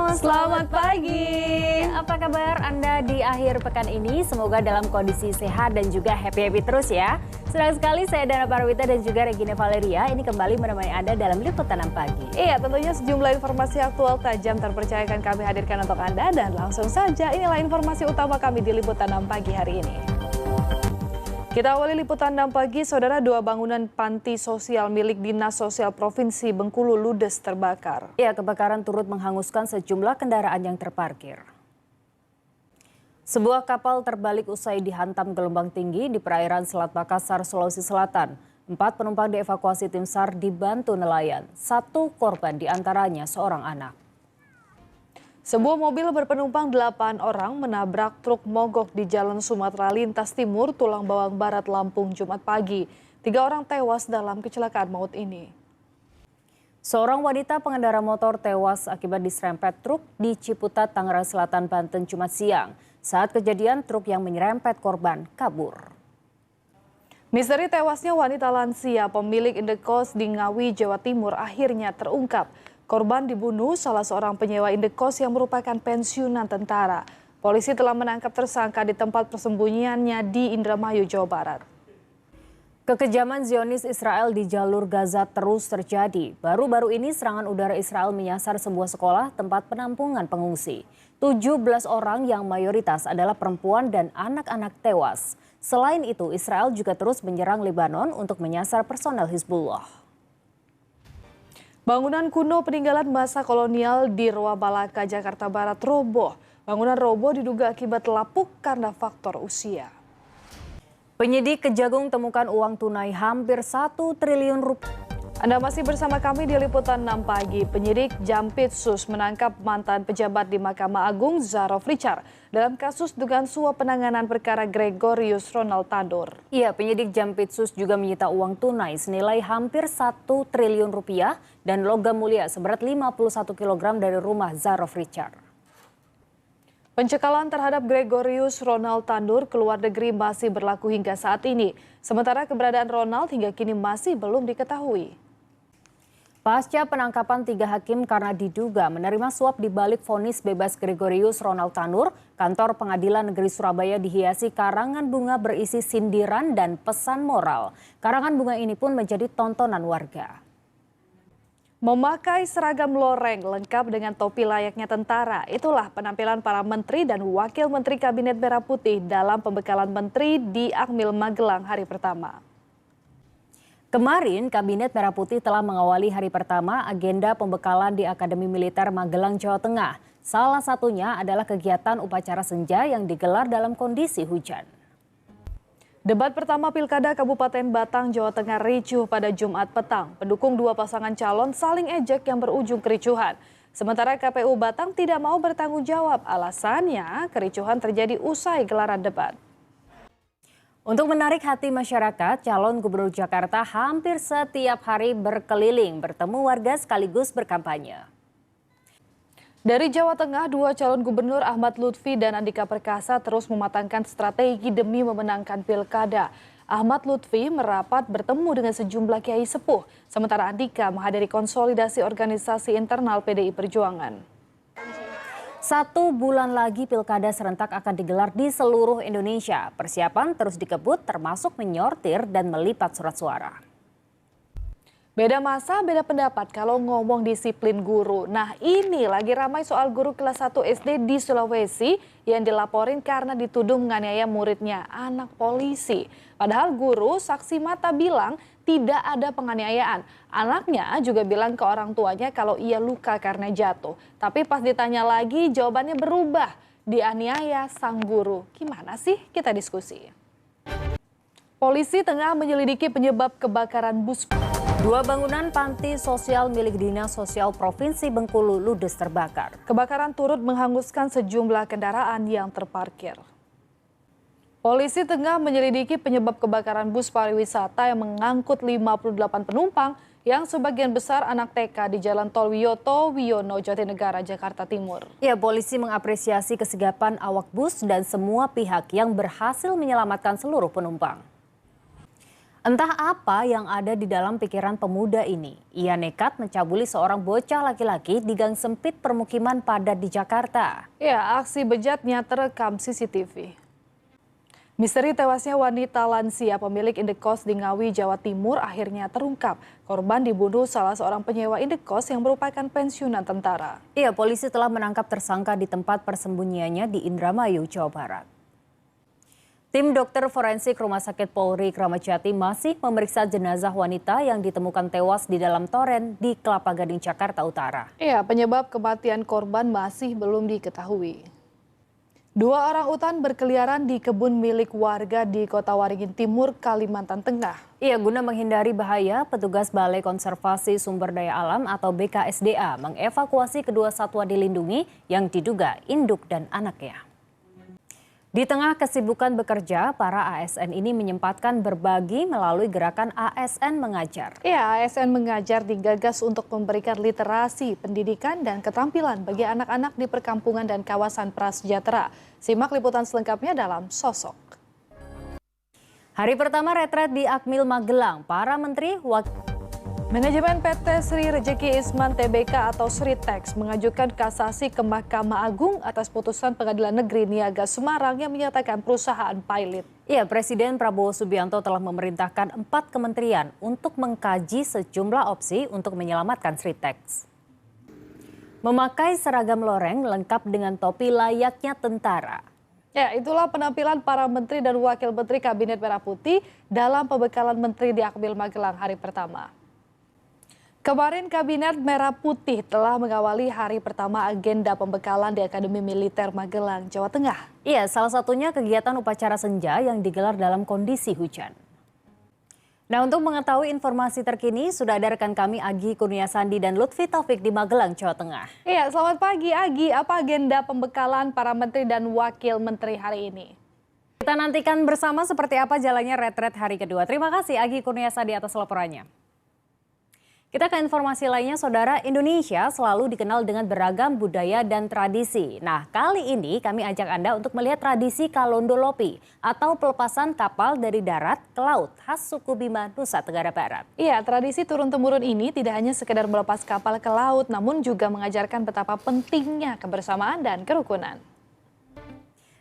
Selamat pagi. Apa kabar Anda di akhir pekan ini? Semoga dalam kondisi sehat dan juga happy-happy terus ya. Senang sekali saya Dana Parwita dan juga Regina Valeria ini kembali menemani Anda dalam Liputan 6 Pagi. Iya, tentunya sejumlah informasi aktual tajam terpercaya akan kami hadirkan untuk Anda. Dan langsung saja inilah informasi utama kami di Liputan 6 Pagi hari ini. Kita awali Liputan 6 Pagi, saudara, 2 bangunan panti sosial milik Dinas Sosial Provinsi Bengkulu ludes terbakar. Ya, kebakaran turut menghanguskan sejumlah kendaraan yang terparkir. Sebuah kapal terbalik usai dihantam gelombang tinggi di perairan Selat Makassar, Sulawesi Selatan. 4 penumpang dievakuasi tim SAR dibantu nelayan. 1 korban diantaranya seorang anak. Sebuah mobil berpenumpang 8 orang menabrak truk mogok di Jalan Sumatera Lintas Timur, Tulang Bawang Barat, Lampung, Jumat pagi. 3 orang tewas dalam kecelakaan maut ini. Seorang wanita pengendara motor tewas akibat diserempet truk di Ciputat, Tangerang Selatan, Banten, Jumat siang. Saat kejadian, truk yang menyerempet korban kabur. Misteri tewasnya wanita lansia pemilik indekos di Ngawi, Jawa Timur akhirnya terungkap. Korban dibunuh salah seorang penyewa indekos yang merupakan pensiunan tentara. Polisi telah menangkap tersangka di tempat persembunyiannya di Indramayu, Jawa Barat. Kekejaman Zionis Israel di jalur Gaza terus terjadi. Baru-baru ini serangan udara Israel menyasar sebuah sekolah tempat penampungan pengungsi. 17 orang yang mayoritas adalah perempuan dan anak-anak tewas. Selain itu, Israel juga terus menyerang Lebanon untuk menyasar personel Hizbullah. Bangunan kuno peninggalan masa kolonial di Roabalaka, Jakarta Barat roboh. Bangunan roboh diduga akibat lapuk karena faktor usia. Penyidik Kejagung temukan uang tunai hampir 1 triliun rupiah. Anda masih bersama kami di Liputan 6 Pagi. Penyidik Jampitsus menangkap mantan pejabat di Mahkamah Agung Zarof Richard dalam kasus dugaan suap penanganan perkara Gregorius Ronald Tandur. Iya, penyidik Jampitsus juga menyita uang tunai senilai hampir 1 triliun rupiah dan logam mulia seberat 51 kg dari rumah Zarof Richard. Pencekalan terhadap Gregorius Ronald Tandur ke luar negeri masih berlaku hingga saat ini. Sementara keberadaan Ronald hingga kini masih belum diketahui. Pasca penangkapan 3 hakim karena diduga menerima suap di balik vonis bebas Gregorius Ronald Tandur, kantor Pengadilan Negeri Surabaya dihiasi karangan bunga berisi sindiran dan pesan moral. Karangan bunga ini pun menjadi tontonan warga. Memakai seragam loreng lengkap dengan topi layaknya tentara, itulah penampilan para menteri dan wakil menteri Kabinet Merah Putih dalam pembekalan menteri di Akmil Magelang hari pertama. Kemarin, Kabinet Merah Putih telah mengawali hari pertama agenda pembekalan di Akademi Militer Magelang, Jawa Tengah. Salah satunya adalah kegiatan upacara senja yang digelar dalam kondisi hujan. Debat pertama Pilkada Kabupaten Batang, Jawa Tengah ricuh pada Jumat petang. Pendukung 2 pasangan calon saling ejek yang berujung kericuhan. Sementara KPU Batang tidak mau bertanggung jawab. Alasannya kericuhan terjadi usai gelaran debat. Untuk menarik hati masyarakat, calon gubernur Jakarta hampir setiap hari berkeliling bertemu warga sekaligus berkampanye. Dari Jawa Tengah, 2 calon gubernur Ahmad Lutfi dan Andika Perkasa terus mematangkan strategi demi memenangkan pilkada. Ahmad Lutfi merapat bertemu dengan sejumlah kiai sepuh, sementara Andika menghadiri konsolidasi organisasi internal PDI Perjuangan. 1 bulan lagi pilkada serentak akan digelar di seluruh Indonesia. Persiapan terus dikebut termasuk menyortir dan melipat surat suara. Beda masa, beda pendapat kalau ngomong disiplin guru. Nah, ini lagi ramai soal guru kelas 1 SD di Sulawesi yang dilaporin karena dituduh menganiaya muridnya, anak polisi. Padahal guru saksi mata bilang tidak ada penganiayaan. Anaknya juga bilang ke orang tuanya kalau ia luka karena jatuh. Tapi pas ditanya lagi jawabannya berubah. Dianiaya sang guru. Gimana sih? Kita diskusi. Polisi tengah menyelidiki penyebab kebakaran bus. 2 bangunan panti sosial milik Dinas Sosial Provinsi Bengkulu ludes terbakar. Kebakaran turut menghanguskan sejumlah kendaraan yang terparkir. Polisi tengah menyelidiki penyebab kebakaran bus pariwisata yang mengangkut 58 penumpang yang sebagian besar anak TK di Jalan Tol Wiyoto Wiono, Jatinegara, Jakarta Timur. Ya, polisi mengapresiasi kesigapan awak bus dan semua pihak yang berhasil menyelamatkan seluruh penumpang. Entah apa yang ada di dalam pikiran pemuda ini. Ia nekat mencabuli seorang bocah laki-laki di gang sempit permukiman padat di Jakarta. Ya, aksi bejatnya terekam CCTV. Misteri tewasnya wanita lansia pemilik indekos di Ngawi, Jawa Timur akhirnya terungkap. Korban dibunuh salah seorang penyewa indekos yang merupakan pensiunan tentara. Iya, polisi telah menangkap tersangka di tempat persembunyiannya di Indramayu, Jawa Barat. Tim dokter forensik Rumah Sakit Polri Kramat Jati masih memeriksa jenazah wanita yang ditemukan tewas di dalam toren di Kelapa Gading, Jakarta Utara. Ya, penyebab kematian korban masih belum diketahui. 2 orang utan berkeliaran di kebun milik warga di Kota Waringin Timur, Kalimantan Tengah. Iya, guna menghindari bahaya, petugas Balai Konservasi Sumber Daya Alam atau BKSDA mengevakuasi kedua satwa dilindungi yang diduga induk dan anaknya. Di tengah kesibukan bekerja, para ASN ini menyempatkan berbagi melalui gerakan ASN Mengajar. Ya, ASN Mengajar digagas untuk memberikan literasi, pendidikan, dan keterampilan bagi anak-anak di perkampungan dan kawasan prasejahtera. Simak liputan selengkapnya dalam Sosok. Hari pertama retret di Akmil Magelang, para menteri Manajemen PT Sri Rejeki Isman Tbk atau Sritex mengajukan kasasi ke Mahkamah Agung atas putusan Pengadilan Negeri Niaga Semarang yang menyatakan perusahaan pilot. Iya, Presiden Prabowo Subianto telah memerintahkan 4 kementerian untuk mengkaji sejumlah opsi untuk menyelamatkan Sritex. Memakai seragam loreng lengkap dengan topi layaknya tentara. Ya, itulah penampilan para menteri dan wakil menteri Kabinet Merah Putih dalam pembekalan menteri di Akmil Magelang hari pertama. Kemarin Kabinet Merah Putih telah mengawali hari pertama agenda pembekalan di Akademi Militer Magelang, Jawa Tengah. Iya, salah satunya kegiatan upacara senja yang digelar dalam kondisi hujan. Nah, untuk mengetahui informasi terkini, sudah ada rekan kami Agi Kurniasandi dan Lutfi Taufik di Magelang, Jawa Tengah. Iya, selamat pagi Agi. Apa agenda pembekalan para menteri dan wakil menteri hari ini? Kita nantikan bersama seperti apa jalannya retret hari kedua. Terima kasih Agi Kurniasandi atas laporannya. Kita ke informasi lainnya, Saudara. Indonesia selalu dikenal dengan beragam budaya dan tradisi. Nah, kali ini kami ajak Anda untuk melihat tradisi Kalondolopi atau pelepasan kapal dari darat ke laut khas suku Bima, Nusa Tenggara Barat. Iya, tradisi turun-temurun ini tidak hanya sekedar melepas kapal ke laut, namun juga mengajarkan betapa pentingnya kebersamaan dan kerukunan.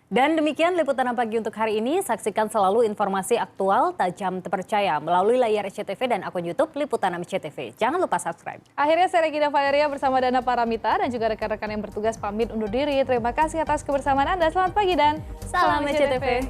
Dan demikian liputan pagi untuk hari ini. Saksikan selalu informasi aktual, tajam, terpercaya melalui layar SCTV dan akun YouTube Liputan SCTV. Jangan lupa subscribe. Akhirnya saya Regina Valeria bersama Dana Paramita dan juga rekan-rekan yang bertugas pamit undur diri. Terima kasih atas kebersamaan Anda. Selamat pagi dan salam SCTV.